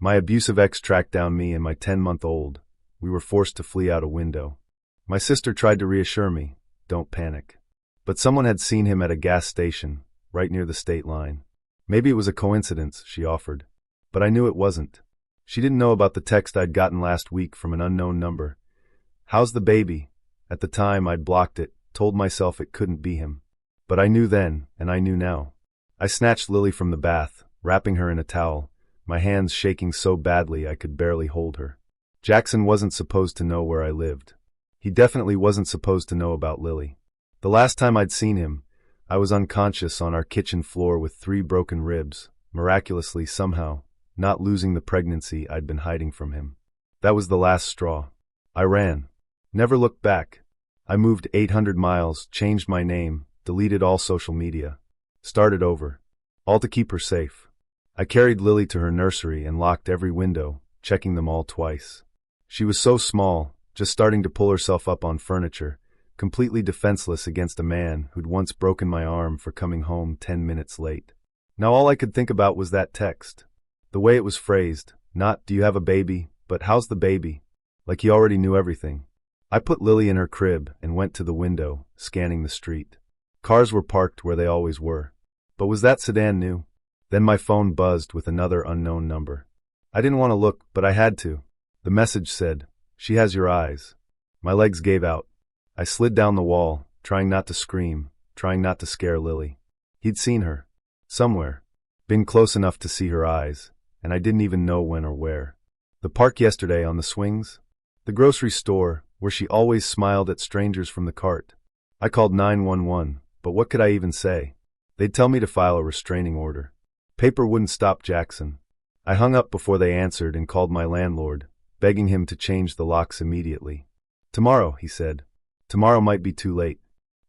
My abusive ex tracked down me and my 10-month-old. We were forced to flee out a window. My sister tried to reassure me, don't panic. But someone had seen him at a gas station, right near the state line. Maybe it was a coincidence, she offered. But I knew it wasn't. She didn't know about the text I'd gotten last week from an unknown number. How's the baby? At the time, I'd blocked it, told myself it couldn't be him. But I knew then, and I knew now. I snatched Lily from the bath, wrapping her in a towel, my hands shaking so badly I could barely hold her. Jackson wasn't supposed to know where I lived. He definitely wasn't supposed to know about Lily. The last time I'd seen him, I was unconscious on our kitchen floor with 3 broken ribs, miraculously somehow, not losing the pregnancy I'd been hiding from him. That was the last straw. I ran. Never looked back. I moved 800 miles, changed my name, deleted all social media. Started over. All to keep her safe. I carried Lily to her nursery and locked every window, checking them all twice. She was so small, just starting to pull herself up on furniture, completely defenseless against a man who'd once broken my arm for coming home 10 minutes late. Now all I could think about was that text. The way it was phrased, not, do you have a baby, but how's the baby? Like he already knew everything. I put Lily in her crib and went to the window, scanning the street. Cars were parked where they always were. But was that sedan new? Then my phone buzzed with another unknown number. I didn't want to look, but I had to. The message said, "She has your eyes." My legs gave out. I slid down the wall, trying not to scream, trying not to scare Lily. He'd seen her. Somewhere. Been close enough to see her eyes, and I didn't even know when or where. The park yesterday on the swings? The grocery store, where she always smiled at strangers from the cart. I called 911, but what could I even say? They'd tell me to file a restraining order. Paper wouldn't stop Jackson. I hung up before they answered and called my landlord, begging him to change the locks immediately. Tomorrow, he said. Tomorrow might be too late.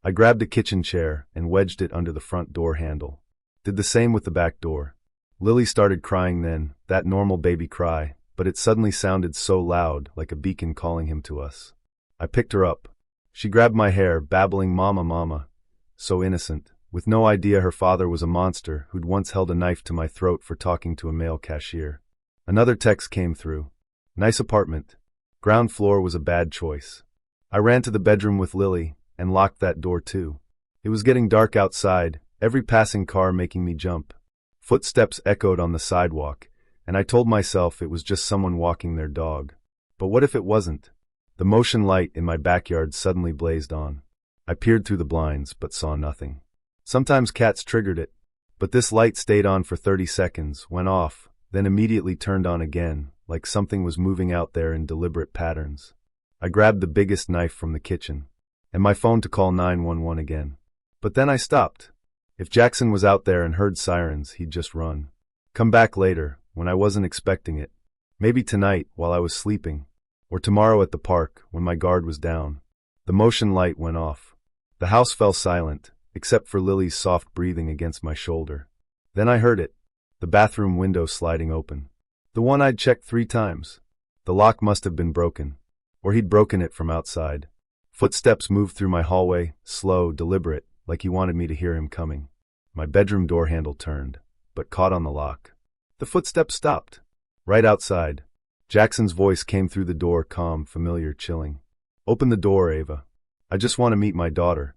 I grabbed a kitchen chair and wedged it under the front door handle. Did the same with the back door. Lily started crying then, that normal baby cry, but it suddenly sounded so loud, like a beacon calling him to us. I picked her up. She grabbed my hair, babbling, "Mama, Mama." So innocent, with no idea her father was a monster who'd once held a knife to my throat for talking to a male cashier. Another text came through. Nice apartment. Ground floor was a bad choice. I ran to the bedroom with Lily and locked that door too. It was getting dark outside, every passing car making me jump. Footsteps echoed on the sidewalk, and I told myself it was just someone walking their dog. But what if it wasn't? The motion light in my backyard suddenly blazed on. I peered through the blinds but saw nothing. Sometimes cats triggered it, but this light stayed on for 30 seconds, went off, then immediately turned on again, like something was moving out there in deliberate patterns. I grabbed the biggest knife from the kitchen, and my phone to call 911 again. But then I stopped. If Jackson was out there and heard sirens, he'd just run. Come back later, when I wasn't expecting it. Maybe tonight, while I was sleeping. Or tomorrow at the park, when my guard was down. The motion light went off. The house fell silent, except for Lily's soft breathing against my shoulder. Then I heard it. The bathroom window sliding open. The one I'd checked 3 times. The lock must have been broken. Or he'd broken it from outside. Footsteps moved through my hallway, slow, deliberate, like he wanted me to hear him coming. My bedroom door handle turned, but caught on the lock. The footsteps stopped. Right outside. Jackson's voice came through the door, calm, familiar, chilling. "Open the door, Ava. I just want to meet my daughter."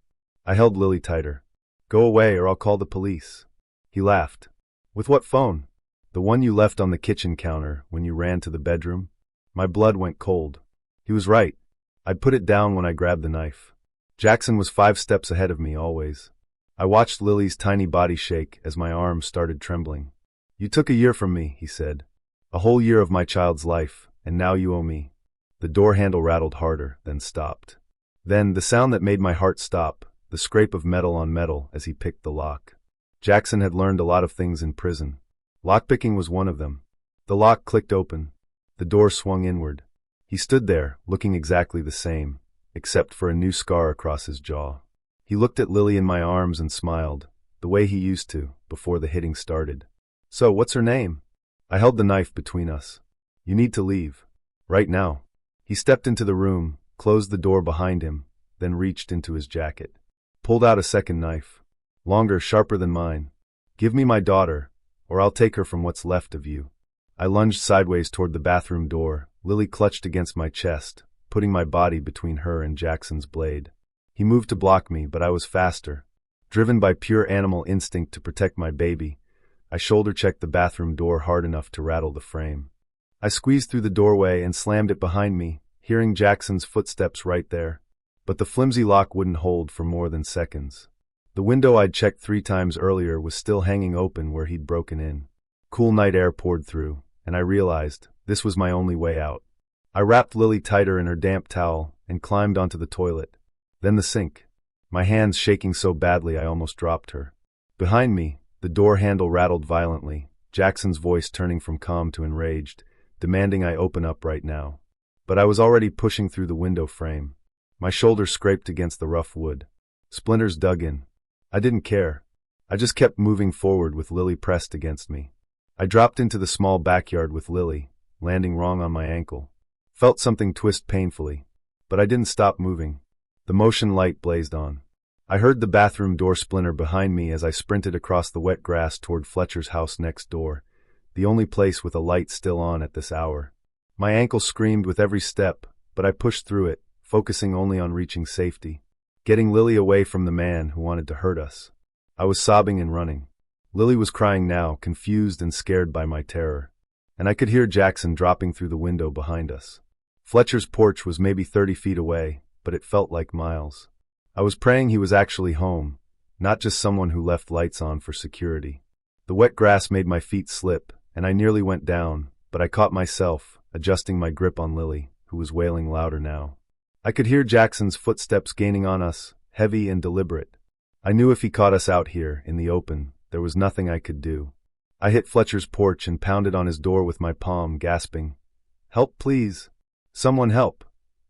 I held Lily tighter. "Go away or I'll call the police." He laughed. "With what phone?" "The one you left on the kitchen counter when you ran to the bedroom." My blood went cold. He was right. I'd put it down when I grabbed the knife. Jackson was 5 steps ahead of me, always. I watched Lily's tiny body shake as my arms started trembling. "You took a year from me," he said. "A whole year of my child's life, and now you owe me." The door handle rattled harder, then stopped. Then, the sound that made my heart stop, the scrape of metal on metal as he picked the lock. Jackson had learned a lot of things in prison. Lockpicking was one of them. The lock clicked open. The door swung inward. He stood there, looking exactly the same, except for a new scar across his jaw. He looked at Lily in my arms and smiled, the way he used to, before the hitting started. "So, what's her name?" I held the knife between us. "You need to leave. Right now." He stepped into the room, closed the door behind him, then reached into his jacket. Pulled out a second knife. Longer, sharper than mine. "Give me my daughter, or I'll take her from what's left of you." I lunged sideways toward the bathroom door. Lily clutched against my chest, putting my body between her and Jackson's blade. He moved to block me, but I was faster. Driven by pure animal instinct to protect my baby, I shoulder-checked the bathroom door hard enough to rattle the frame. I squeezed through the doorway and slammed it behind me, hearing Jackson's footsteps right there. But the flimsy lock wouldn't hold for more than seconds. The window I'd checked 3 times earlier was still hanging open where he'd broken in. Cool night air poured through, and I realized this was my only way out. I wrapped Lily tighter in her damp towel and climbed onto the toilet. Then the sink. My hands shaking so badly I almost dropped her. Behind me, the door handle rattled violently, Jackson's voice turning from calm to enraged, demanding I open up right now. But I was already pushing through the window frame. My shoulder scraped against the rough wood. Splinters dug in. I didn't care. I just kept moving forward with Lily pressed against me. I dropped into the small backyard with Lily, landing wrong on my ankle. Felt something twist painfully, but I didn't stop moving. The motion light blazed on. I heard the bathroom door splinter behind me as I sprinted across the wet grass toward Fletcher's house next door, the only place with a light still on at this hour. My ankle screamed with every step, but I pushed through it, focusing only on reaching safety, getting Lily away from the man who wanted to hurt us. I was sobbing and running. Lily was crying now, confused and scared by my terror, and I could hear Jackson dropping through the window behind us. Fletcher's porch was maybe 30 feet away, but it felt like miles. I was praying he was actually home, not just someone who left lights on for security. The wet grass made my feet slip, and I nearly went down, but I caught myself, adjusting my grip on Lily, who was wailing louder now. I could hear Jackson's footsteps gaining on us, heavy and deliberate. I knew if he caught us out here, in the open, there was nothing I could do. I hit Fletcher's porch and pounded on his door with my palm, gasping, "Help, please! Someone help!"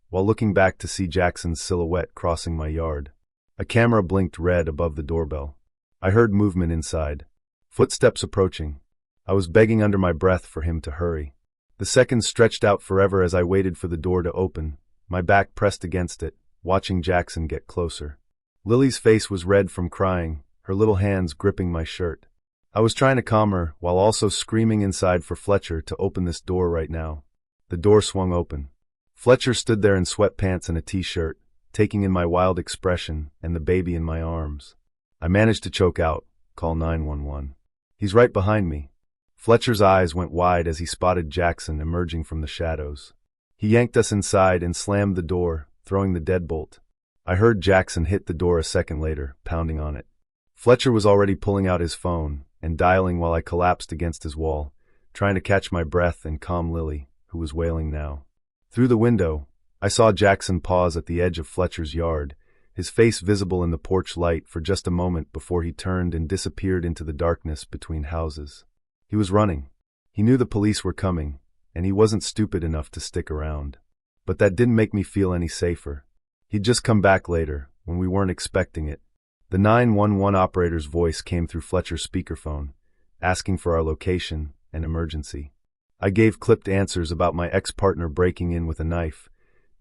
while looking back to see Jackson's silhouette crossing my yard. A camera blinked red above the doorbell. I heard movement inside. Footsteps approaching. I was begging under my breath for him to hurry. The seconds stretched out forever as I waited for the door to open, my back pressed against it, watching Jackson get closer. Lily's face was red from crying, her little hands gripping my shirt. I was trying to calm her, while also screaming inside for Fletcher to open this door right now. The door swung open. Fletcher stood there in sweatpants and a t-shirt, taking in my wild expression and the baby in my arms. I managed to choke out, "Call 911. He's right behind me." Fletcher's eyes went wide as he spotted Jackson emerging from the shadows. He yanked us inside and slammed the door, throwing the deadbolt. I heard Jackson hit the door a second later, pounding on it. Fletcher was already pulling out his phone and dialing while I collapsed against his wall, trying to catch my breath and calm Lily, who was wailing now. Through the window, I saw Jackson pause at the edge of Fletcher's yard, his face visible in the porch light for just a moment before he turned and disappeared into the darkness between houses. He was running. He knew the police were coming, and he wasn't stupid enough to stick around. But that didn't make me feel any safer. He'd just come back later, when we weren't expecting it. The 911 operator's voice came through Fletcher's speakerphone, asking for our location and emergency. I gave clipped answers about my ex-partner breaking in with a knife,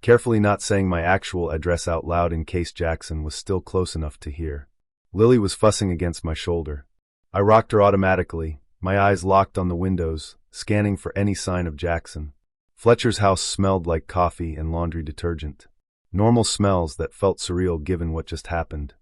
carefully not saying my actual address out loud in case Jackson was still close enough to hear. Lily was fussing against my shoulder. I rocked her automatically, my eyes locked on the windows, scanning for any sign of Jackson. Fletcher's house smelled like coffee and laundry detergent. Normal smells that felt surreal given what just happened.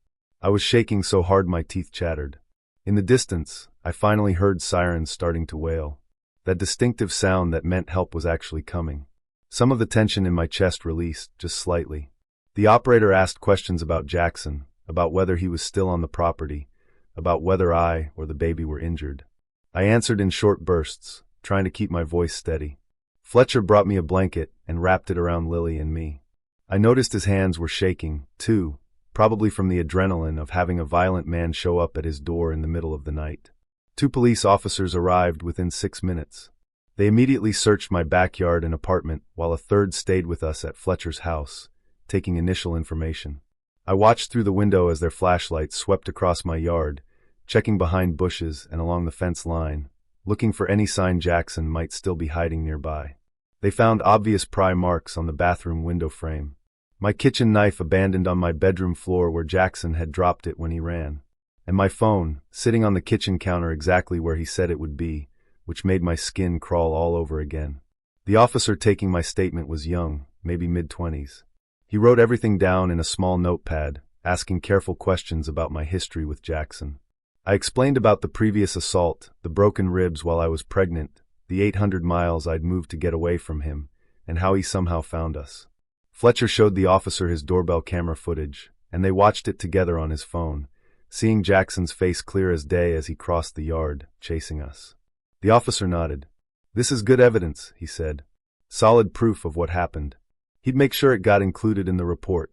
I was shaking so hard my teeth chattered. In the distance, I finally heard sirens starting to wail. That distinctive sound that meant help was actually coming. Some of the tension in my chest released, just slightly. The operator asked questions about Jackson, about whether he was still on the property, about whether I or the baby were injured. I answered in short bursts, trying to keep my voice steady. Fletcher brought me a blanket and wrapped it around Lily and me. I noticed his hands were shaking, too, probably from the adrenaline of having a violent man show up at his door in the middle of the night. 2 police officers arrived within 6 minutes. They immediately searched my backyard and apartment, while a third stayed with us at Fletcher's house, taking initial information. I watched through the window as their flashlights swept across my yard, checking behind bushes and along the fence line, looking for any sign Jackson might still be hiding nearby. They found obvious pry marks on the bathroom window frame. My kitchen knife abandoned on my bedroom floor where Jackson had dropped it when he ran. And my phone, sitting on the kitchen counter exactly where he said it would be, which made my skin crawl all over again. The officer taking my statement was young, maybe mid-20s. He wrote everything down in a small notepad, asking careful questions about my history with Jackson. I explained about the previous assault, the broken ribs while I was pregnant, the 800 miles I'd moved to get away from him, and how he somehow found us. Fletcher showed the officer his doorbell camera footage, and they watched it together on his phone, seeing Jackson's face clear as day as he crossed the yard, chasing us. The officer nodded. "This is good evidence," he said. "Solid proof of what happened." He'd make sure it got included in the report.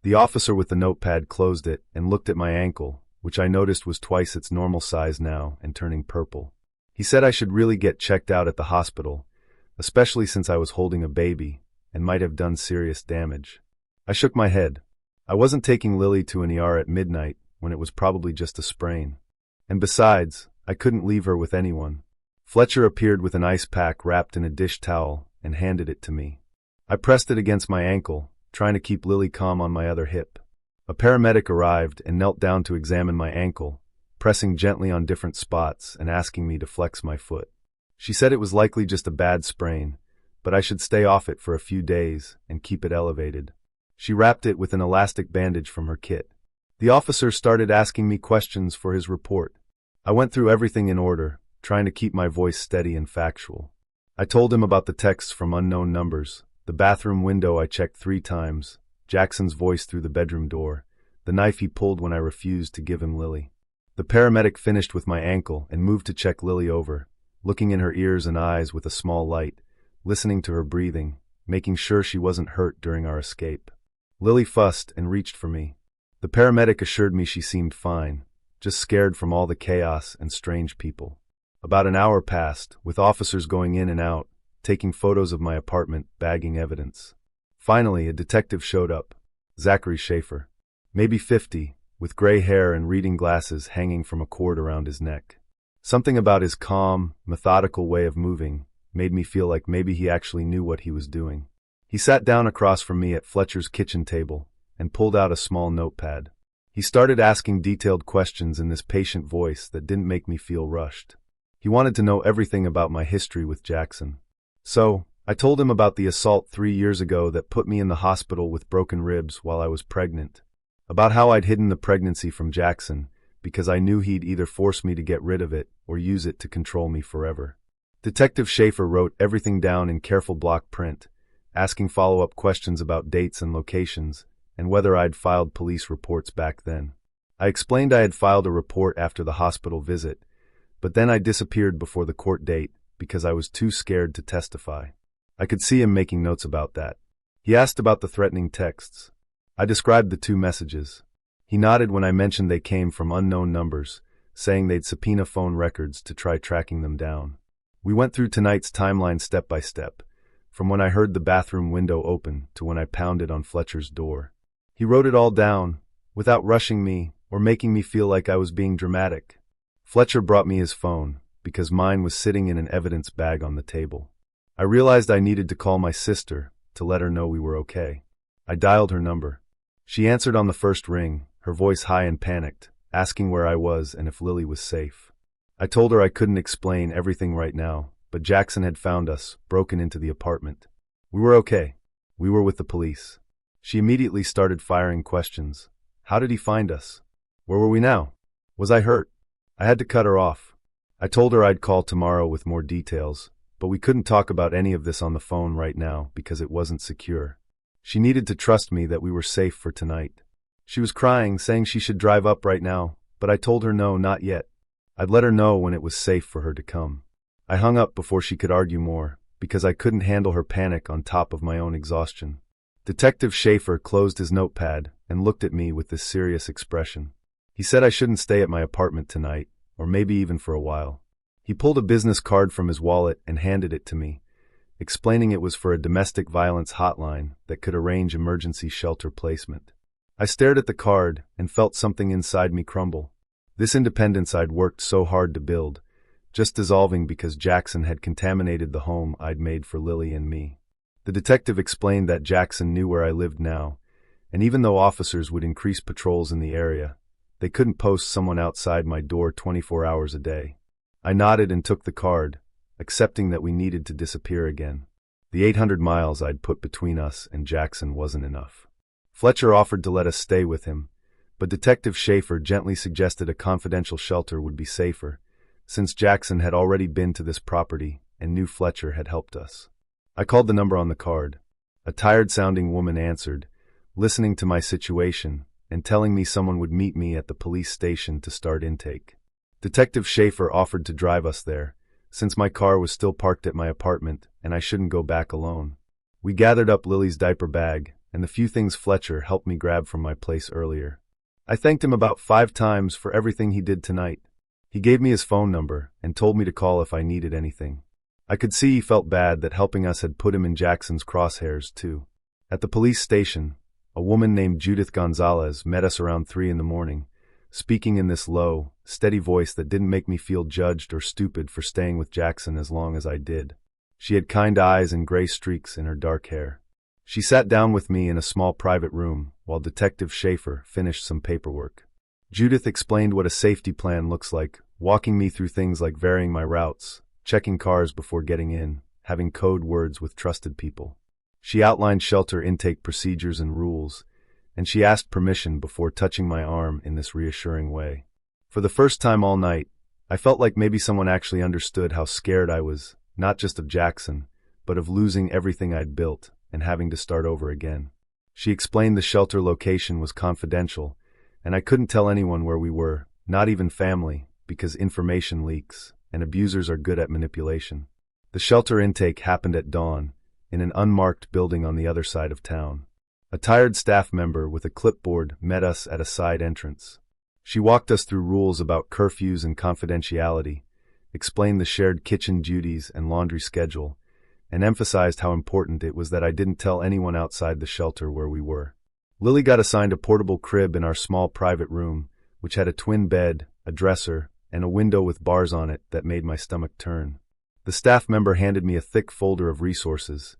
The officer with the notepad closed it and looked at my ankle, which I noticed was twice its normal size now and turning purple. He said I should really get checked out at the hospital, especially since I was holding a baby and might have done serious damage. I shook my head. I wasn't taking Lily to an ER at midnight when it was probably just a sprain. And besides, I couldn't leave her with anyone. Fletcher appeared with an ice pack wrapped in a dish towel and handed it to me. I pressed it against my ankle, trying to keep Lily calm on my other hip. A paramedic arrived and knelt down to examine my ankle, pressing gently on different spots and asking me to flex my foot. She said it was likely just a bad sprain, but I should stay off it for a few days and keep it elevated. She wrapped it with an elastic bandage from her kit. The officer started asking me questions for his report. I went through everything in order, trying to keep my voice steady and factual. I told him about the texts from unknown numbers, the bathroom window I checked 3 times, Jackson's voice through the bedroom door, the knife he pulled when I refused to give him Lily. The paramedic finished with my ankle and moved to check Lily over, looking in her ears and eyes with a small light, listening to her breathing, making sure she wasn't hurt during our escape. Lily fussed and reached for me. The paramedic assured me she seemed fine, just scared from all the chaos and strange people. About an hour passed, with officers going in and out, taking photos of my apartment, bagging evidence. Finally, a detective showed up, Zachary Schaefer, maybe 50, with gray hair and reading glasses hanging from a cord around his neck. Something about his calm, methodical way of moving made me feel like maybe he actually knew what he was doing. He sat down across from me at Fletcher's kitchen table and pulled out a small notepad. He started asking detailed questions in this patient voice that didn't make me feel rushed. He wanted to know everything about my history with Jackson. So, I told him about the assault 3 years ago that put me in the hospital with broken ribs while I was pregnant. About how I'd hidden the pregnancy from Jackson because I knew he'd either force me to get rid of it or use it to control me forever. Detective Schaefer wrote everything down in careful block print, asking follow-up questions about dates and locations, and whether I'd filed police reports back then. I explained I had filed a report after the hospital visit, but then I disappeared before the court date because I was too scared to testify. I could see him making notes about that. He asked about the threatening texts. I described the 2 messages. He nodded when I mentioned they came from unknown numbers, saying they'd subpoena phone records to try tracking them down. We went through tonight's timeline step by step, from when I heard the bathroom window open to when I pounded on Fletcher's door. He wrote it all down, without rushing me or making me feel like I was being dramatic. Fletcher brought me his phone, because mine was sitting in an evidence bag on the table. I realized I needed to call my sister to let her know we were okay. I dialed her number. She answered on the first ring, her voice high and panicked, asking where I was and if Lily was safe. I told her I couldn't explain everything right now, but Jackson had found us, broken into the apartment. We were okay. We were with the police. She immediately started firing questions. How did he find us? Where were we now? Was I hurt? I had to cut her off. I told her I'd call tomorrow with more details, but we couldn't talk about any of this on the phone right now because it wasn't secure. She needed to trust me that we were safe for tonight. She was crying, saying she should drive up right now, but I told her no, not yet. I'd let her know when it was safe for her to come. I hung up before she could argue more, because I couldn't handle her panic on top of my own exhaustion. Detective Schaefer closed his notepad and looked at me with this serious expression. He said I shouldn't stay at my apartment tonight, or maybe even for a while. He pulled a business card from his wallet and handed it to me, explaining it was for a domestic violence hotline that could arrange emergency shelter placement. I stared at the card and felt something inside me crumble. This independence I'd worked so hard to build, just dissolving because Jackson had contaminated the home I'd made for Lily and me. The detective explained that Jackson knew where I lived now, and even though officers would increase patrols in the area, they couldn't post someone outside my door 24 hours a day. I nodded and took the card, accepting that we needed to disappear again. The 800 miles I'd put between us and Jackson wasn't enough. Fletcher offered to let us stay with him, but Detective Schaefer gently suggested a confidential shelter would be safer, since Jackson had already been to this property and knew Fletcher had helped us. I called the number on the card. A tired-sounding woman answered, listening to my situation and telling me someone would meet me at the police station to start intake. Detective Schaefer offered to drive us there, since my car was still parked at my apartment and I shouldn't go back alone. We gathered up Lily's diaper bag and the few things Fletcher helped me grab from my place earlier. I thanked him about 5 times for everything he did tonight. He gave me his phone number and told me to call if I needed anything. I could see he felt bad that helping us had put him in Jackson's crosshairs, too. At the police station, a woman named Judith Gonzalez met us around 3 in the morning, speaking in this low, steady voice that didn't make me feel judged or stupid for staying with Jackson as long as I did. She had kind eyes and gray streaks in her dark hair. She sat down with me in a small private room while Detective Schaefer finished some paperwork. Judith explained what a safety plan looks like, walking me through things like varying my routes, checking cars before getting in, having code words with trusted people. She outlined shelter intake procedures and rules, and she asked permission before touching my arm in this reassuring way. For the first time all night, I felt like maybe someone actually understood how scared I was, not just of Jackson, but of losing everything I'd built and having to start over again. She explained the shelter location was confidential, and I couldn't tell anyone where we were, not even family, because information leaks, and abusers are good at manipulation. The shelter intake happened at dawn, in an unmarked building on the other side of town. A tired staff member with a clipboard met us at a side entrance. She walked us through rules about curfews and confidentiality, explained the shared kitchen duties and laundry schedule, and emphasized how important it was that I didn't tell anyone outside the shelter where we were. Lily got assigned a portable crib in our small private room, which had a twin bed, a dresser, and a window with bars on it that made my stomach turn. The staff member handed me a thick folder of resources,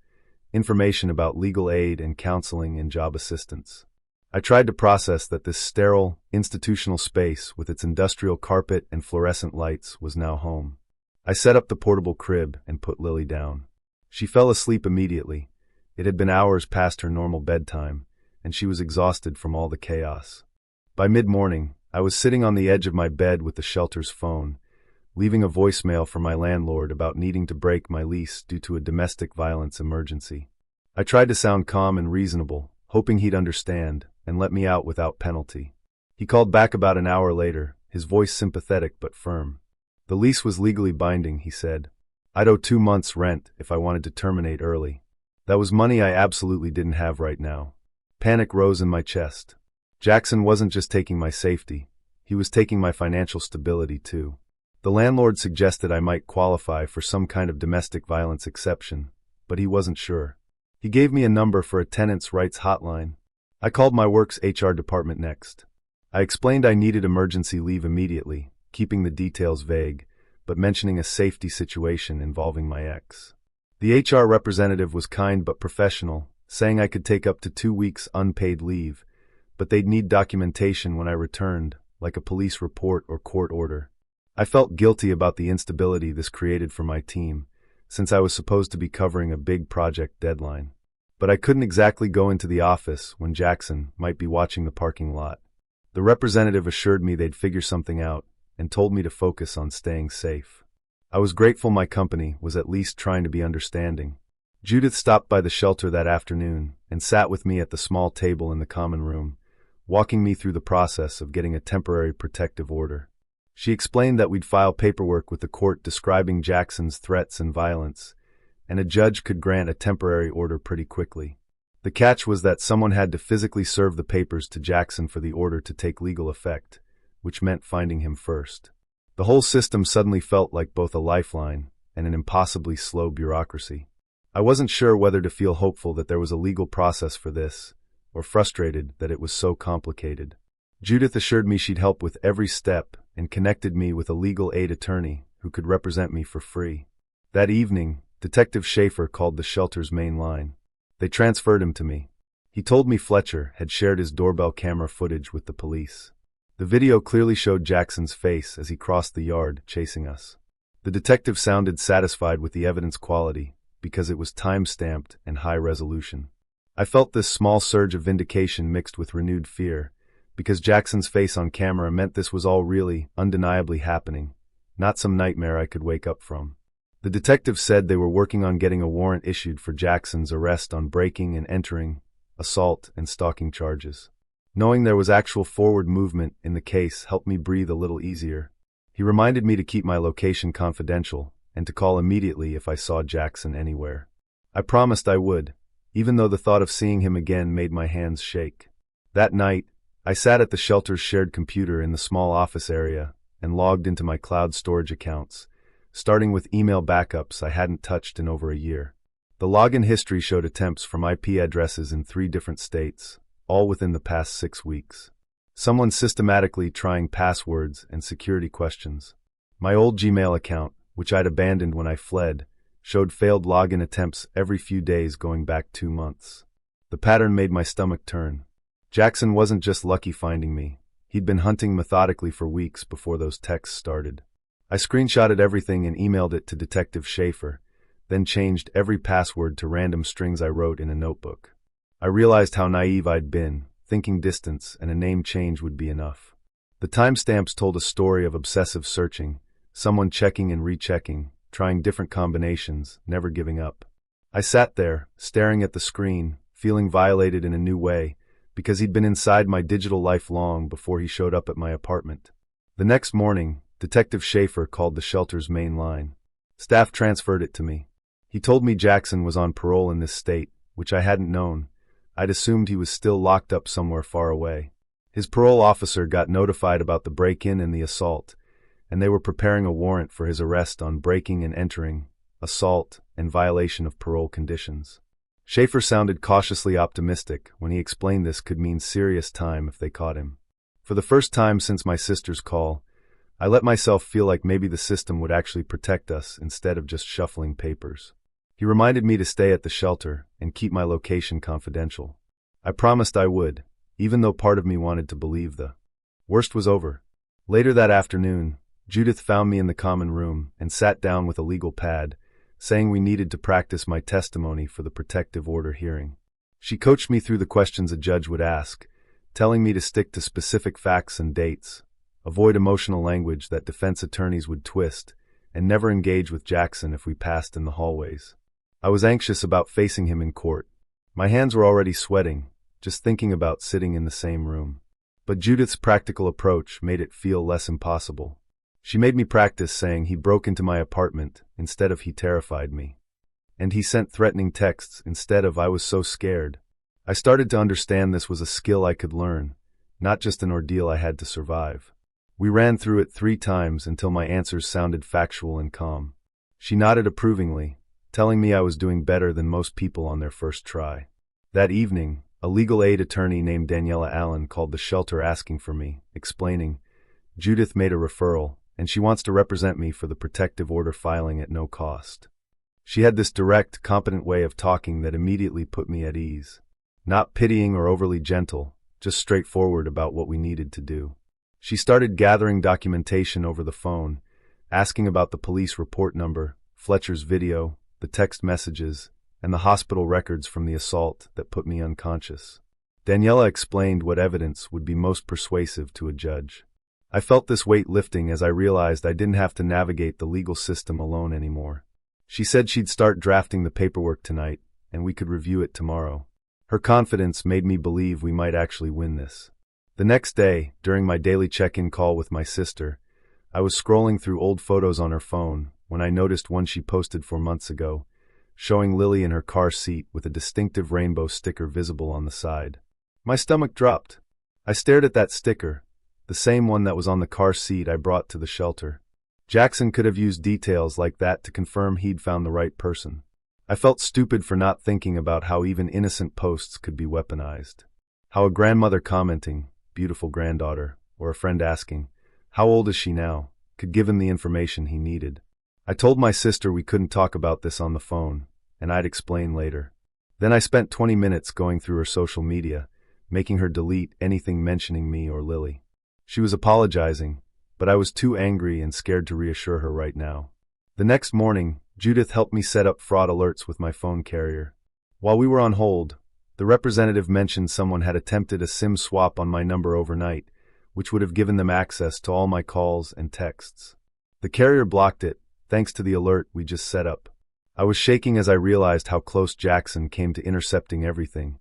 information about legal aid and counseling and job assistance. I tried to process that this sterile, institutional space with its industrial carpet and fluorescent lights was now home. I set up the portable crib and put Lily down. She fell asleep immediately. It had been hours past her normal bedtime, and she was exhausted from all the chaos. By mid-morning, I was sitting on the edge of my bed with the shelter's phone, leaving a voicemail from my landlord about needing to break my lease due to a domestic violence emergency. I tried to sound calm and reasonable, hoping he'd understand and let me out without penalty. He called back about an hour later, his voice sympathetic but firm. The lease was legally binding, he said. I'd owe 2 months' rent if I wanted to terminate early. That was money I absolutely didn't have right now. Panic rose in my chest. Jackson wasn't just taking my safety, he was taking my financial stability too. The landlord suggested I might qualify for some kind of domestic violence exception, but he wasn't sure. He gave me a number for a tenants' rights hotline. I called my work's HR department next. I explained I needed emergency leave immediately, keeping the details vague, but mentioning a safety situation involving my ex. The HR representative was kind but professional, saying I could take up to 2 weeks unpaid leave, but they'd need documentation when I returned, like a police report or court order. I felt guilty about the instability this created for my team, since I was supposed to be covering a big project deadline. But I couldn't exactly go into the office when Jackson might be watching the parking lot. The representative assured me they'd figure something out and told me to focus on staying safe. I was grateful my company was at least trying to be understanding. Judith stopped by the shelter that afternoon and sat with me at the small table in the common room, walking me through the process of getting a temporary protective order. She explained that we'd file paperwork with the court describing Jackson's threats and violence, and a judge could grant a temporary order pretty quickly. The catch was that someone had to physically serve the papers to Jackson for the order to take legal effect, which meant finding him first. The whole system suddenly felt like both a lifeline and an impossibly slow bureaucracy. I wasn't sure whether to feel hopeful that there was a legal process for this, or frustrated that it was so complicated. Judith assured me she'd help with every step and connected me with a legal aid attorney who could represent me for free. That evening, Detective Schaefer called the shelter's main line. They transferred him to me. He told me Fletcher had shared his doorbell camera footage with the police. The video clearly showed Jackson's face as he crossed the yard, chasing us. The detective sounded satisfied with the evidence quality because it was time-stamped and high resolution. I felt this small surge of vindication mixed with renewed fear, because Jackson's face on camera meant this was all really, undeniably happening, not some nightmare I could wake up from. The detective said they were working on getting a warrant issued for Jackson's arrest on breaking and entering, assault, and stalking charges. Knowing there was actual forward movement in the case helped me breathe a little easier. He reminded me to keep my location confidential and to call immediately if I saw Jackson anywhere. I promised I would, even though the thought of seeing him again made my hands shake. That night, I sat at the shelter's shared computer in the small office area and logged into my cloud storage accounts, starting with email backups I hadn't touched in over a year. The login history showed attempts from IP addresses in 3 different states, all within the past 6 weeks. Someone systematically trying passwords and security questions. My old Gmail account, which I'd abandoned when I fled, showed failed login attempts every few days going back 2 months. The pattern made my stomach turn. Jackson wasn't just lucky finding me. He'd been hunting methodically for weeks before those texts started. I screenshotted everything and emailed it to Detective Schaefer, then changed every password to random strings I wrote in a notebook. I realized how naive I'd been, thinking distance and a name change would be enough. The timestamps told a story of obsessive searching, someone checking and rechecking, trying different combinations, never giving up. I sat there, staring at the screen, feeling violated in a new way, because he'd been inside my digital life long before he showed up at my apartment. The next morning, Detective Schaefer called the shelter's main line. Staff transferred it to me. He told me Jackson was on parole in this state, which I hadn't known. I'd assumed he was still locked up somewhere far away. His parole officer got notified about the break-in and the assault, and they were preparing a warrant for his arrest on breaking and entering, assault, and violation of parole conditions. Schaefer sounded cautiously optimistic when he explained this could mean serious time if they caught him. For the first time since my sister's call, I let myself feel like maybe the system would actually protect us instead of just shuffling papers. He reminded me to stay at the shelter and keep my location confidential. I promised I would, even though part of me wanted to believe the worst was over. Later that afternoon, Judith found me in the common room and sat down with a legal pad, saying we needed to practice my testimony for the protective order hearing. She coached me through the questions a judge would ask, telling me to stick to specific facts and dates, avoid emotional language that defense attorneys would twist, and never engage with Jackson if we passed in the hallways. I was anxious about facing him in court. My hands were already sweating, just thinking about sitting in the same room. But Judith's practical approach made it feel less impossible. She made me practice saying he broke into my apartment instead of he terrified me. And he sent threatening texts instead of I was so scared. I started to understand this was a skill I could learn, not just an ordeal I had to survive. We ran through it 3 times until my answers sounded factual and calm. She nodded approvingly, telling me I was doing better than most people on their first try. That evening, a legal aid attorney named Daniela Allen called the shelter asking for me, explaining, Judith made a referral, and she wants to represent me for the protective order filing at no cost. She had this direct, competent way of talking that immediately put me at ease. Not pitying or overly gentle, just straightforward about what we needed to do. She started gathering documentation over the phone, asking about the police report number, Fletcher's video, the text messages, and the hospital records from the assault that put me unconscious. Daniela explained what evidence would be most persuasive to a judge. I felt this weight lifting as I realized I didn't have to navigate the legal system alone anymore. She said she'd start drafting the paperwork tonight, and we could review it tomorrow. Her confidence made me believe we might actually win this. The next day, during my daily check-in call with my sister, I was scrolling through old photos on her phone when I noticed one she posted 4 months ago, showing Lily in her car seat with a distinctive rainbow sticker visible on the side. My stomach dropped. I stared at that sticker, the same one that was on the car seat I brought to the shelter. Jackson could have used details like that to confirm he'd found the right person. I felt stupid for not thinking about how even innocent posts could be weaponized. How a grandmother commenting, beautiful granddaughter, or a friend asking, how old is she now, could give him the information he needed. I told my sister we couldn't talk about this on the phone, and I'd explain later. Then I spent 20 minutes going through her social media, making her delete anything mentioning me or Lily. She was apologizing, but I was too angry and scared to reassure her right now. The next morning, Judith helped me set up fraud alerts with my phone carrier. While we were on hold, the representative mentioned someone had attempted a SIM swap on my number overnight, which would have given them access to all my calls and texts. The carrier blocked it, thanks to the alert we just set up. I was shaking as I realized how close Jackson came to intercepting everything.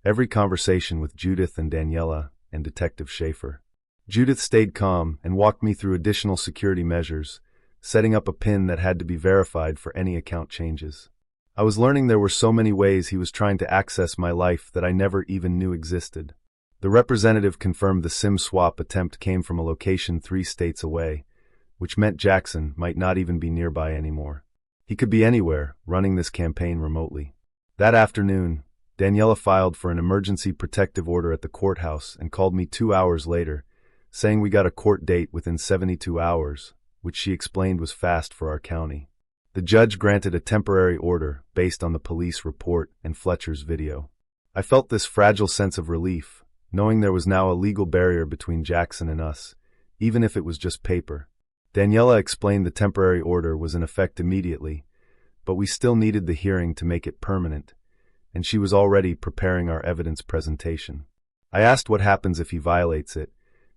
Every conversation with Judith and Daniela and Detective Schaefer. Judith stayed calm and walked me through additional security measures, setting up a PIN that had to be verified for any account changes. I was learning there were so many ways he was trying to access my life that I never even knew existed. The representative confirmed the SIM swap attempt came from a location 3 states away, which meant Jackson might not even be nearby anymore. He could be anywhere, running this campaign remotely. That afternoon, Daniela filed for an emergency protective order at the courthouse and called me 2 hours later, saying we got a court date within 72 hours, which she explained was fast for our county. The judge granted a temporary order based on the police report and Fletcher's video. I felt this fragile sense of relief, knowing there was now a legal barrier between Jackson and us, even if it was just paper. Daniela explained the temporary order was in effect immediately, but we still needed the hearing to make it permanent, and she was already preparing our evidence presentation. I asked what happens if he violates it,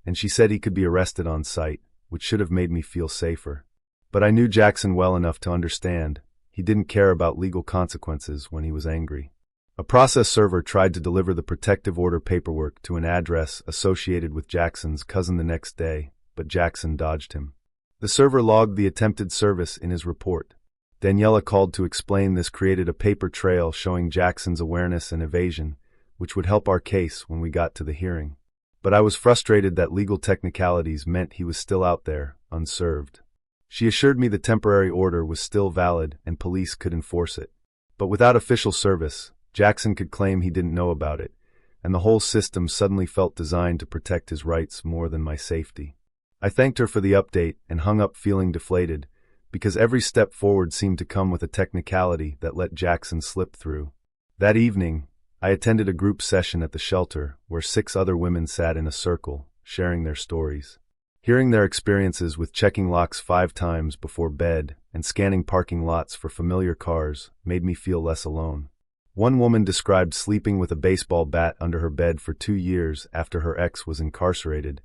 and she said he could be arrested on site, which should have made me feel safer. But I knew Jackson well enough to understand he didn't care about legal consequences when he was angry. A process server tried to deliver the protective order paperwork to an address associated with Jackson's cousin the next day, but Jackson dodged him. The server logged the attempted service in his report. Daniela called to explain this created a paper trail showing Jackson's awareness and evasion, which would help our case when we got to the hearing. But I was frustrated that legal technicalities meant he was still out there, unserved. She assured me the temporary order was still valid and police could enforce it. But without official service, Jackson could claim he didn't know about it, and the whole system suddenly felt designed to protect his rights more than my safety. I thanked her for the update and hung up feeling deflated, because every step forward seemed to come with a technicality that let Jackson slip through. That evening, I attended a group session at the shelter where 6 other women sat in a circle, sharing their stories. Hearing their experiences with checking locks 5 times before bed and scanning parking lots for familiar cars made me feel less alone. One woman described sleeping with a baseball bat under her bed for 2 years after her ex was incarcerated,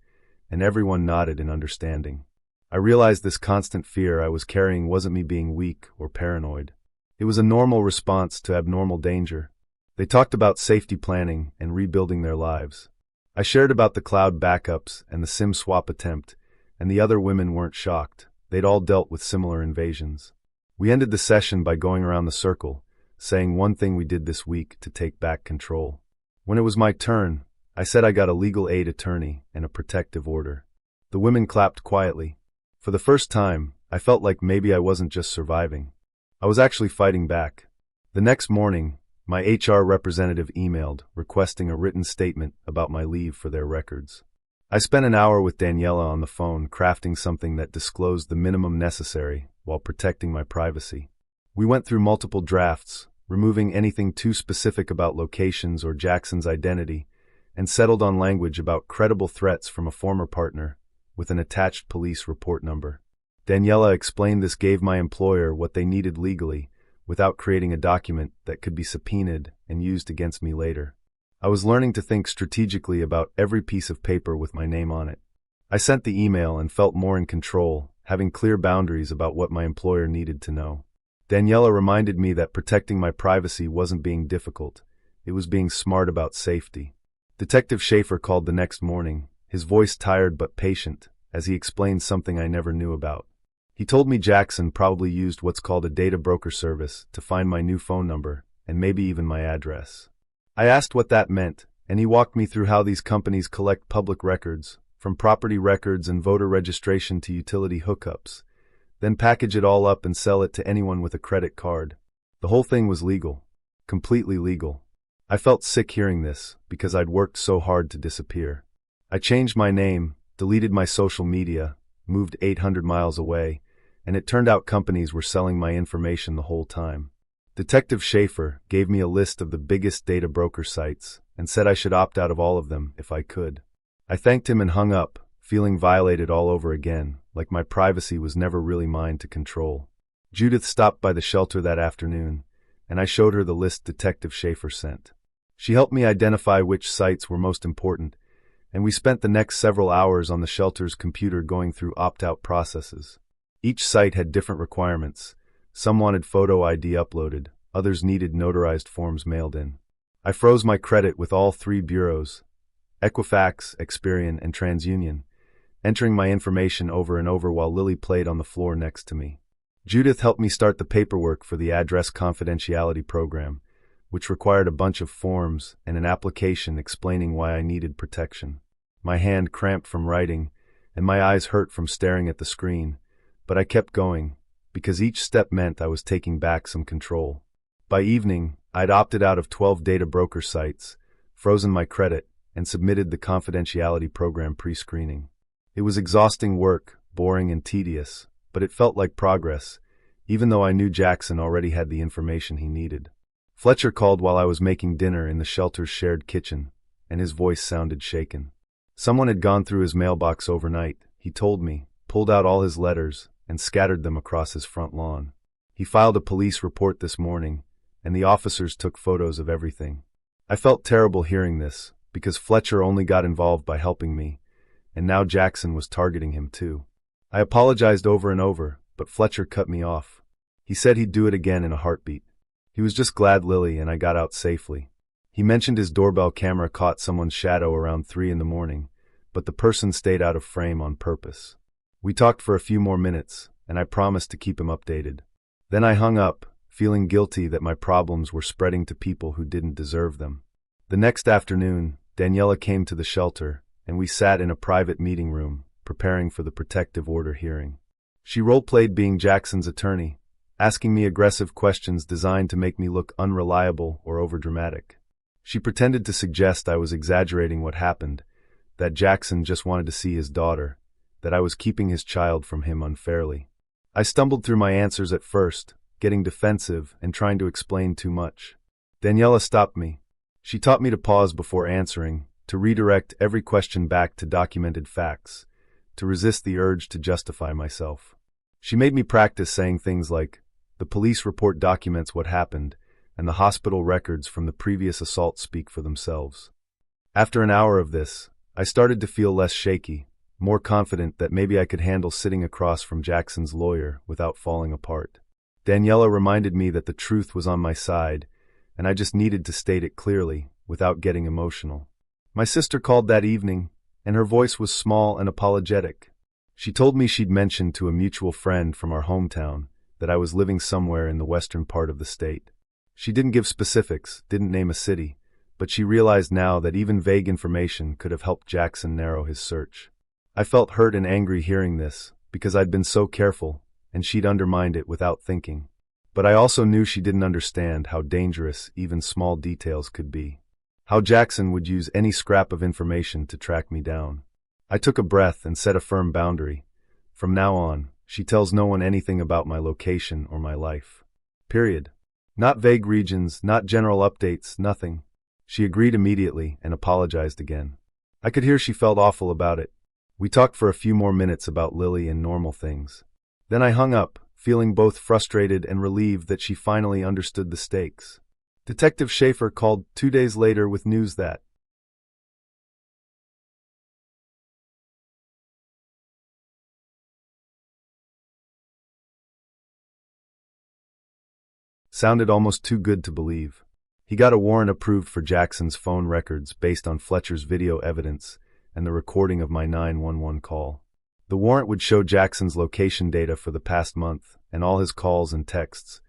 and everyone nodded in understanding. I realized this constant fear I was carrying wasn't me being weak or paranoid. It was a normal response to abnormal danger. They talked about safety planning and rebuilding their lives. I shared about the cloud backups and the SIM swap attempt, and the other women weren't shocked. They'd all dealt with similar invasions. We ended the session by going around the circle, saying one thing we did this week to take back control. When it was my turn, I said I got a legal aid attorney and a protective order. The women clapped quietly. For the first time, I felt like maybe I wasn't just surviving. I was actually fighting back. The next morning, my HR representative emailed, requesting a written statement about my leave for their records. I spent an hour with Daniela on the phone crafting something that disclosed the minimum necessary while protecting my privacy. We went through multiple drafts, removing anything too specific about locations or Jackson's identity, and settled on language about credible threats from a former partner, with an attached police report number. Daniela explained this gave my employer what they needed legally, without creating a document that could be subpoenaed and used against me later. I was learning to think strategically about every piece of paper with my name on it. I sent the email and felt more in control, having clear boundaries about what my employer needed to know. Daniela reminded me that protecting my privacy wasn't being difficult, it was being smart about safety. Detective Schaefer called the next morning, his voice tired but patient, as he explained something I never knew about. He told me Jackson probably used what's called a data broker service to find my new phone number, and maybe even my address. I asked what that meant, and he walked me through how these companies collect public records, from property records and voter registration to utility hookups, then package it all up and sell it to anyone with a credit card. The whole thing was legal. Completely legal. I felt sick hearing this, because I'd worked so hard to disappear. I changed my name, deleted my social media, moved 800 miles away, and it turned out companies were selling my information the whole time. Detective Schaefer gave me a list of the biggest data broker sites and said I should opt out of all of them if I could. I thanked him and hung up, feeling violated all over again, like my privacy was never really mine to control. Judith stopped by the shelter that afternoon, and I showed her the list Detective Schaefer sent. She helped me identify which sites were most important, and we spent the next several hours on the shelter's computer going through opt-out processes. Each site had different requirements. Some wanted photo ID uploaded, others needed notarized forms mailed in. I froze my credit with all 3 bureaus, Equifax, Experian, and TransUnion, entering my information over and over while Lily played on the floor next to me. Judith helped me start the paperwork for the address confidentiality program, which required a bunch of forms and an application explaining why I needed protection. My hand cramped from writing, and my eyes hurt from staring at the screen, but I kept going, because each step meant I was taking back some control. By evening, I'd opted out of 12 data broker sites, frozen my credit, and submitted the confidentiality program pre-screening. It was exhausting work, boring and tedious, but it felt like progress, even though I knew Jackson already had the information he needed. Fletcher called while I was making dinner in the shelter's shared kitchen, and his voice sounded shaken. Someone had gone through his mailbox overnight, he told me, pulled out all his letters, and scattered them across his front lawn. He filed a police report this morning, and the officers took photos of everything. I felt terrible hearing this, because Fletcher only got involved by helping me, and now Jackson was targeting him too. I apologized over and over, but Fletcher cut me off. He said he'd do it again in a heartbeat. He was just glad Lily and I got out safely. He mentioned his doorbell camera caught someone's shadow around 3 a.m, but the person stayed out of frame on purpose. We talked for a few more minutes, and I promised to keep him updated. Then I hung up, feeling guilty that my problems were spreading to people who didn't deserve them. The next afternoon, Daniela came to the shelter, and we sat in a private meeting room, preparing for the protective order hearing. She role-played being Jackson's attorney, asking me aggressive questions designed to make me look unreliable or overdramatic. She pretended to suggest I was exaggerating what happened, that Jackson just wanted to see his daughter, that I was keeping his child from him unfairly. I stumbled through my answers at first, getting defensive and trying to explain too much. Daniela stopped me. She taught me to pause before answering, to redirect every question back to documented facts, to resist the urge to justify myself. She made me practice saying things like, "The police report documents what happened, and the hospital records from the previous assault speak for themselves." After an hour of this, I started to feel less shaky, more confident that maybe I could handle sitting across from Jackson's lawyer without falling apart. Daniela reminded me that the truth was on my side, and I just needed to state it clearly, without getting emotional. My sister called that evening, and her voice was small and apologetic. She told me she'd mentioned to a mutual friend from our hometown that I was living somewhere in the western part of the state. She didn't give specifics, didn't name a city, but she realized now that even vague information could have helped Jackson narrow his search. I felt hurt and angry hearing this, because I'd been so careful, and she'd undermined it without thinking. But I also knew she didn't understand how dangerous even small details could be. How Jackson would use any scrap of information to track me down. I took a breath and set a firm boundary. From now on, she tells no one anything about my location or my life. Period. Not vague regions, not general updates, nothing. She agreed immediately and apologized again. I could hear she felt awful about it. We talked for a few more minutes about Lily and normal things. Then I hung up, feeling both frustrated and relieved that she finally understood the stakes. Detective Schaefer called 2 days later with news that sounded almost too good to believe. He got a warrant approved for Jackson's phone records based on Fletcher's video evidence and the recording of my 911 call. The warrant would show Jackson's location data for the past month and all his calls and texts,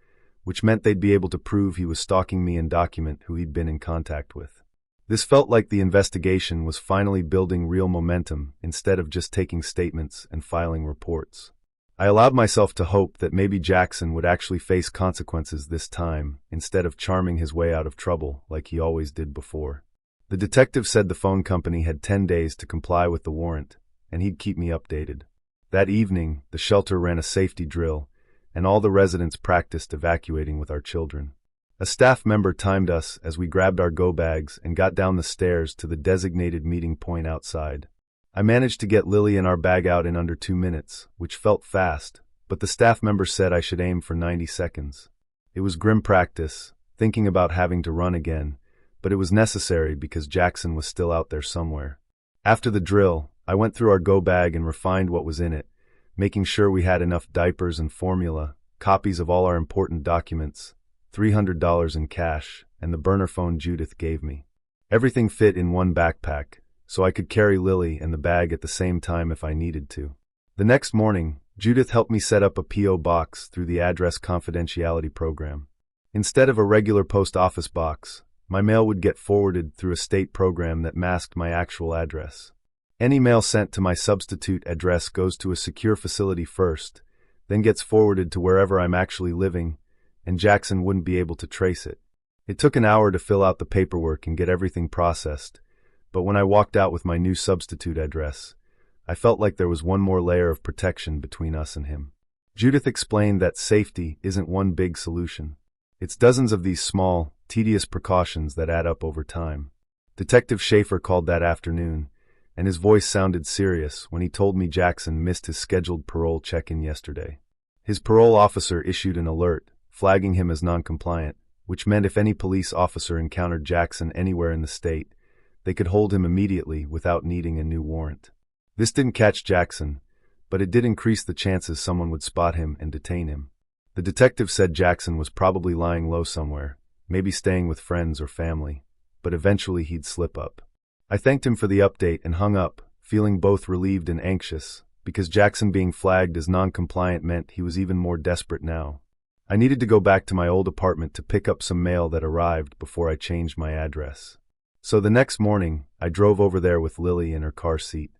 which meant they'd be able to prove he was stalking me and document who he'd been in contact with. This felt like the investigation was finally building real momentum instead of just taking statements and filing reports. I allowed myself to hope that maybe Jackson would actually face consequences this time instead of charming his way out of trouble like he always did before. The detective said the phone company had 10 days to comply with the warrant, and he'd keep me updated. That evening, the shelter ran a safety drill, and all the residents practiced evacuating with our children. A staff member timed us as we grabbed our go bags and got down the stairs to the designated meeting point outside. I managed to get Lily and our bag out in under 2 minutes, which felt fast, but the staff member said I should aim for 90 seconds. It was grim practice, thinking about having to run again, but it was necessary because Jackson was still out there somewhere. After the drill, I went through our go bag and refined what was in it, making sure we had enough diapers and formula, copies of all our important documents, $300 in cash, and the burner phone Judith gave me. Everything fit in one backpack, so I could carry Lily and the bag at the same time if I needed to. The next morning, Judith helped me set up a P.O. box through the address confidentiality program. Instead of a regular post office box, my mail would get forwarded through a state program that masked my actual address. Any mail sent to my substitute address goes to a secure facility first, then gets forwarded to wherever I'm actually living, and Jackson wouldn't be able to trace it. It took an hour to fill out the paperwork and get everything processed, but when I walked out with my new substitute address, I felt like there was one more layer of protection between us and him. Judith explained that safety isn't one big solution. It's dozens of these small, tedious precautions that add up over time. Detective Schaefer called that afternoon, and his voice sounded serious when he told me Jackson missed his scheduled parole check-in yesterday. His parole officer issued an alert, flagging him as non-compliant, which meant if any police officer encountered Jackson anywhere in the state, they could hold him immediately without needing a new warrant. This didn't catch Jackson, but it did increase the chances someone would spot him and detain him. The detective said Jackson was probably lying low somewhere, maybe staying with friends or family, but eventually he'd slip up. I thanked him for the update and hung up, feeling both relieved and anxious, because Jackson being flagged as non-compliant meant he was even more desperate now. I needed to go back to my old apartment to pick up some mail that arrived before I changed my address. So the next morning, I drove over there with Lily in her car seat.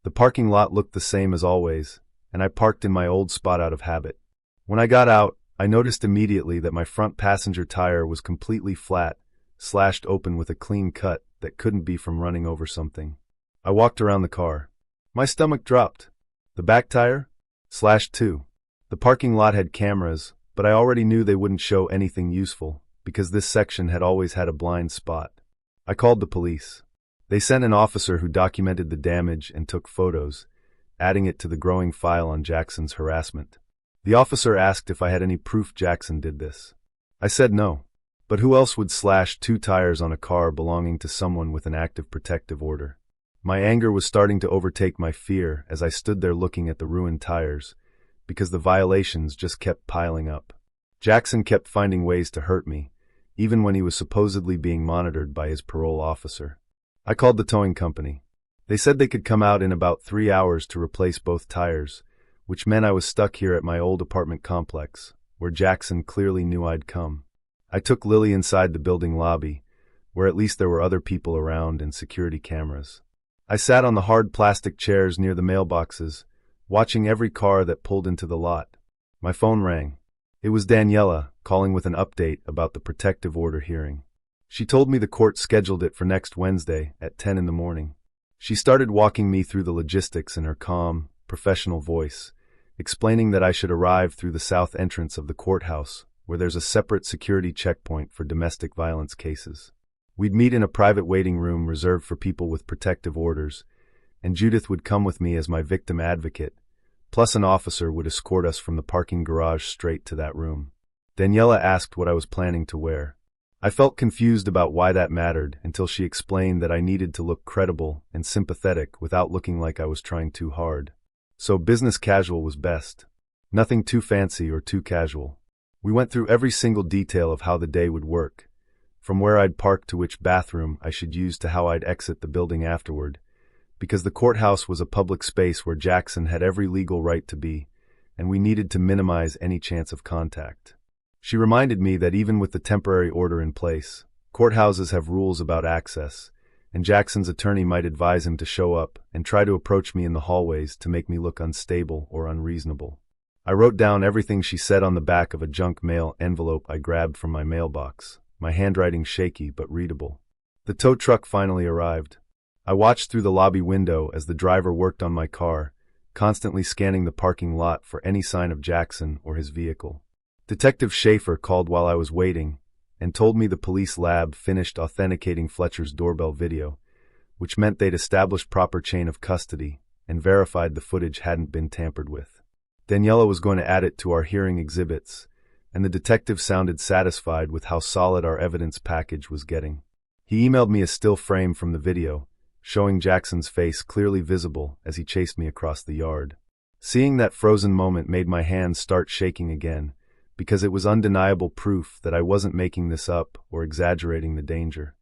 The parking lot looked the same as always, and I parked in my old spot out of habit. When I got out, I noticed immediately that my front passenger tire was completely flat, slashed open with a clean cut that couldn't be from running over something. I walked around the car. My stomach dropped. The back tire? Slashed too. The parking lot had cameras, but I already knew they wouldn't show anything useful, because this section had always had a blind spot. I called the police. They sent an officer who documented the damage and took photos, adding it to the growing file on Jackson's harassment. The officer asked if I had any proof Jackson did this. I said no. But who else would slash 2 tires on a car belonging to someone with an active protective order? My anger was starting to overtake my fear as I stood there looking at the ruined tires, because the violations just kept piling up. Jackson kept finding ways to hurt me, even when he was supposedly being monitored by his parole officer. I called the towing company. They said they could come out in about 3 hours to replace both tires, which meant I was stuck here at my old apartment complex, where Jackson clearly knew I'd come. I took Lily inside the building lobby, where at least there were other people around and security cameras. I sat on the hard plastic chairs near the mailboxes, watching every car that pulled into the lot. My phone rang. It was Daniela, calling with an update about the protective order hearing. She told me the court scheduled it for next Wednesday at 10 in the morning. She started walking me through the logistics in her calm, professional voice, explaining that I should arrive through the south entrance of the courthouse, where there's a separate security checkpoint for domestic violence cases. We'd meet in a private waiting room reserved for people with protective orders, and Judith would come with me as my victim advocate, plus an officer would escort us from the parking garage straight to that room. Daniela asked what I was planning to wear. I felt confused about why that mattered until she explained that I needed to look credible and sympathetic without looking like I was trying too hard. So business casual was best. Nothing too fancy or too casual. We went through every single detail of how the day would work, from where I'd park to which bathroom I should use to how I'd exit the building afterward, because the courthouse was a public space where Jackson had every legal right to be, and we needed to minimize any chance of contact. She reminded me that even with the temporary order in place, courthouses have rules about access, and Jackson's attorney might advise him to show up and try to approach me in the hallways to make me look unstable or unreasonable. I wrote down everything she said on the back of a junk mail envelope I grabbed from my mailbox, my handwriting shaky but readable. The tow truck finally arrived. I watched through the lobby window as the driver worked on my car, constantly scanning the parking lot for any sign of Jackson or his vehicle. Detective Schaefer called while I was waiting and told me the police lab finished authenticating Fletcher's doorbell video, which meant they'd established proper chain of custody and verified the footage hadn't been tampered with. Daniela was going to add it to our hearing exhibits, and the detective sounded satisfied with how solid our evidence package was getting. He emailed me a still frame from the video, showing Jackson's face clearly visible as he chased me across the yard. Seeing that frozen moment made my hands start shaking again, because it was undeniable proof that I wasn't making this up or exaggerating the danger.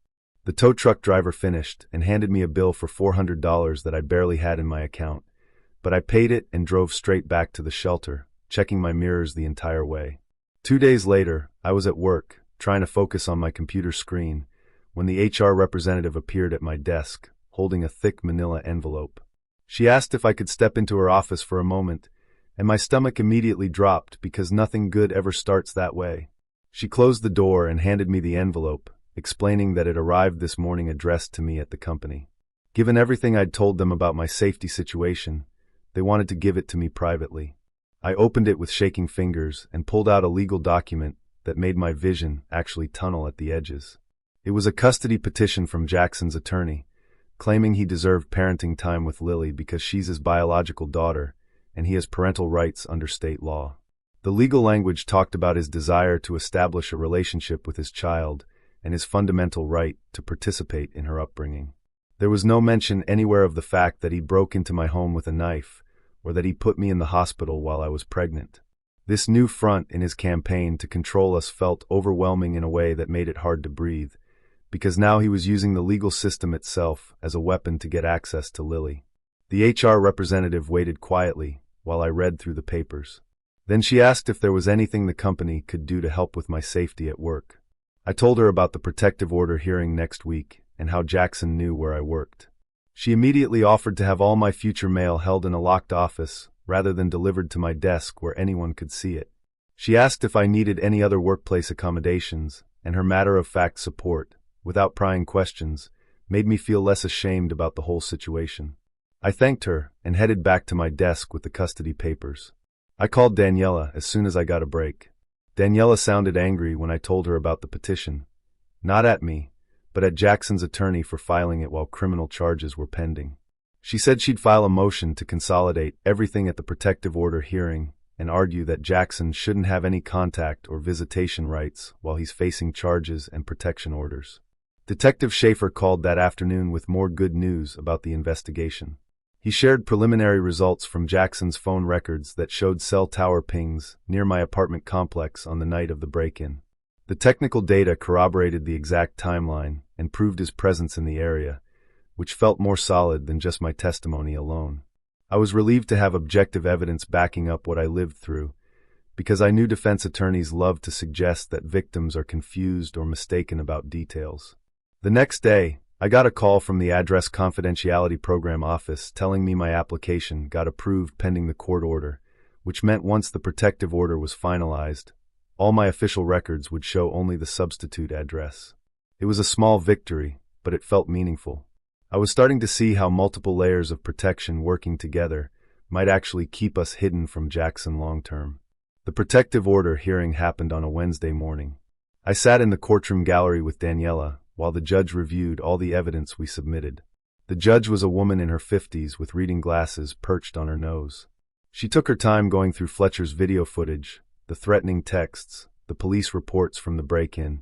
The tow truck driver finished and handed me a bill for $400 that I barely had in my account, but I paid it and drove straight back to the shelter, checking my mirrors the entire way. 2 days later, I was at work, trying to focus on my computer screen, when the HR representative appeared at my desk, holding a thick manila envelope. She asked if I could step into her office for a moment, and my stomach immediately dropped because nothing good ever starts that way. She closed the door and handed me the envelope, explaining that it arrived this morning addressed to me at the company. Given everything I'd told them about my safety situation, they wanted to give it to me privately. I opened it with shaking fingers and pulled out a legal document that made my vision actually tunnel at the edges. It was a custody petition from Jackson's attorney, claiming he deserved parenting time with Lily because she's his biological daughter and he has parental rights under state law. The legal language talked about his desire to establish a relationship with his child and his fundamental right to participate in her upbringing. There was no mention anywhere of the fact that he broke into my home with a knife or that he put me in the hospital while I was pregnant. This new front in his campaign to control us felt overwhelming in a way that made it hard to breathe, because now he was using the legal system itself as a weapon to get access to Lily. The HR representative waited quietly while I read through the papers. Then she asked if there was anything the company could do to help with my safety at work. I told her about the protective order hearing next week and how Jackson knew where I worked. She immediately offered to have all my future mail held in a locked office rather than delivered to my desk where anyone could see it. She asked if I needed any other workplace accommodations, and her matter-of-fact support, without prying questions, made me feel less ashamed about the whole situation. I thanked her and headed back to my desk with the custody papers. I called Daniela as soon as I got a break. Daniela sounded angry when I told her about the petition. Not at me, but at Jackson's attorney for filing it while criminal charges were pending. She said she'd file a motion to consolidate everything at the protective order hearing and argue that Jackson shouldn't have any contact or visitation rights while he's facing charges and protection orders. Detective Schaefer called that afternoon with more good news about the investigation. He shared preliminary results from Jackson's phone records that showed cell tower pings near my apartment complex on the night of the break-in. The technical data corroborated the exact timeline and proved his presence in the area, which felt more solid than just my testimony alone. I was relieved to have objective evidence backing up what I lived through, because I knew defense attorneys love to suggest that victims are confused or mistaken about details. The next day, I got a call from the Address Confidentiality Program office telling me my application got approved pending the court order, which meant once the protective order was finalized, all my official records would show only the substitute address. It was a small victory, but it felt meaningful. I was starting to see how multiple layers of protection working together might actually keep us hidden from Jackson long-term. The protective order hearing happened on a Wednesday morning. I sat in the courtroom gallery with Daniela while the judge reviewed all the evidence we submitted. The judge was a woman in her 50s with reading glasses perched on her nose. She took her time going through Fletcher's video footage, the threatening texts, the police reports from the break-in,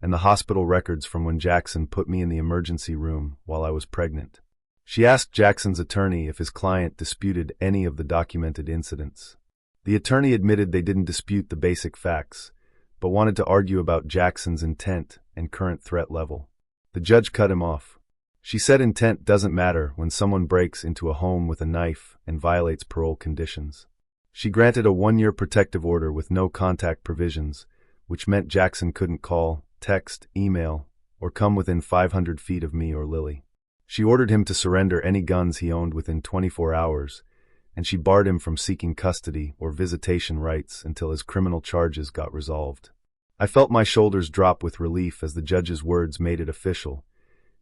and the hospital records from when Jackson put me in the emergency room while I was pregnant. She asked Jackson's attorney if his client disputed any of the documented incidents. The attorney admitted they didn't dispute the basic facts, but wanted to argue about Jackson's intent and current threat level. The judge cut him off. She said intent doesn't matter when someone breaks into a home with a knife and violates parole conditions. She granted a 1-year protective order with no contact provisions, which meant Jackson couldn't call, text, email, or come within 500 feet of me or Lily. She ordered him to surrender any guns he owned within 24 hours, and she barred him from seeking custody or visitation rights until his criminal charges got resolved. I felt my shoulders drop with relief as the judge's words made it official,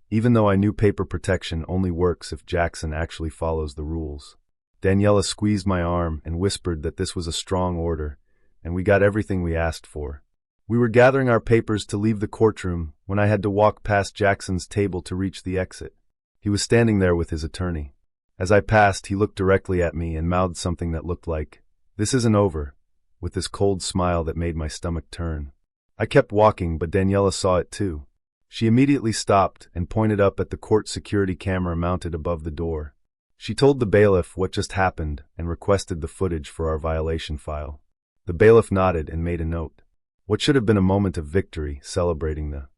even though I knew paper protection only works if Jackson actually follows the rules. Daniela squeezed my arm and whispered that this was a strong order, and we got everything we asked for. We were gathering our papers to leave the courtroom when I had to walk past Jackson's table to reach the exit. He was standing there with his attorney. As I passed, he looked directly at me and mouthed something that looked like, This isn't over, with this cold smile that made my stomach turn. I kept walking, but Daniela saw it too. She immediately stopped and pointed up at the court security camera mounted above the door. She told the bailiff what just happened and requested the footage for our violation file. The bailiff nodded and made a note. What should have been a moment of victory, celebrating the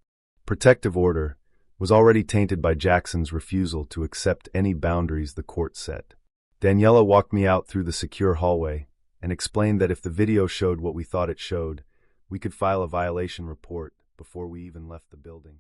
protective order, was already tainted by Jackson's refusal to accept any boundaries the court set. Daniela walked me out through the secure hallway and explained that if the video showed what we thought it showed, we could file a violation report before we even left the building.